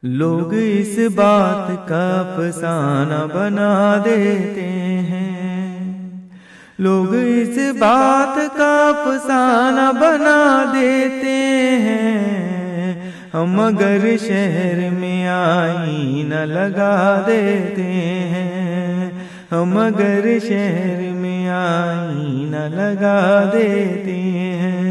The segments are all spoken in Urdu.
لوگ اس بات کا افسانہ بنا دیتے ہیں، لوگ اس بات کا افسانہ بنا دیتے ہیں، ہم اگر شہر میں آئینہ لگا دیتے ہیں، ہم اگر شہر میں آئینہ لگا دیتے ہیں۔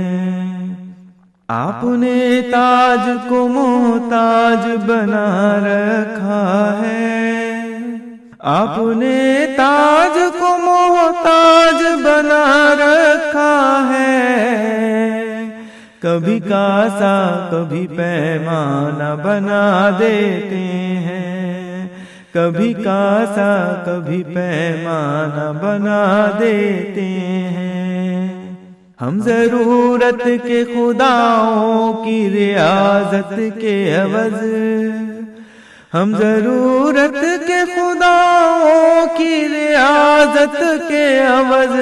آپ نے تاج کو محتاج بنا رکھا ہے، آپ نے تاج کو محتاج بنا رکھا ہے، کبھی کاسا کبھی پیمانہ بنا دیتے ہیں، کبھی کاسا کبھی پیمانہ بنا دیتے ہیں۔ ہم ضرورت کے خداؤں کی ریاضت کے عوض، ہم ضرورت کے خداؤں کی ریاضت کے عوض،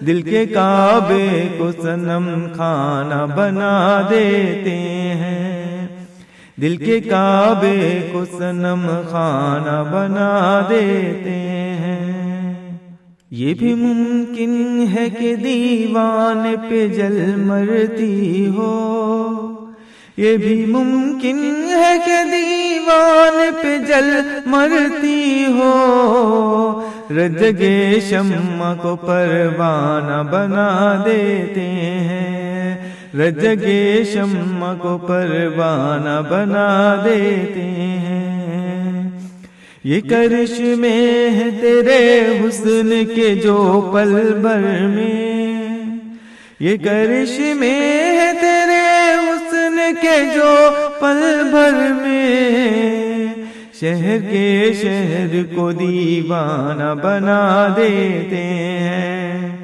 دل کے کعبے کو صنم خانہ بنا دیتے ہیں، دل کے کعبے کو صنم خانہ بنا دیتے ہیں۔ یہ بھی ممکن ہے کہ دیوان پہ جل مرتی ہو، یہ بھی ممکن ہے کہ دیوان پہ جل مرتی ہو، رجگے شمع کو پروانہ بنا دیتے ہیں، رجگے شمع کو پروانہ بنا دیتے ہیں۔ یہ کرشمے ہیں تیرے حسن کے جو پل بھر میں، یہ کرشمے ہیں تیرے حسن کے جو پل بھر میں، شہر کے شہر کو دیوانہ بنا دیتے ہیں،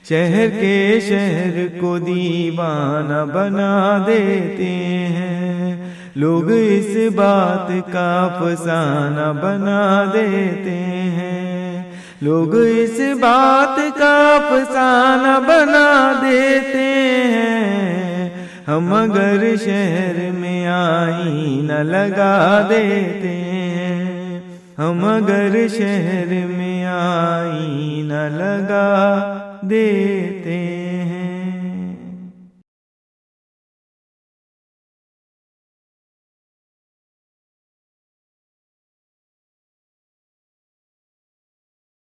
شہر کے شہر کو دیوانہ بنا دیتے ہیں۔ لوگ اس بات کا افسانہ بنا دیتے ہیں، لوگ اس بات کا افسانہ بنا دیتے ہیں، ہم اگر شہر میں آئینہ لگا دیتے ہیں، ہم اگر شہر میں آئینہ لگا دیتے ہیں۔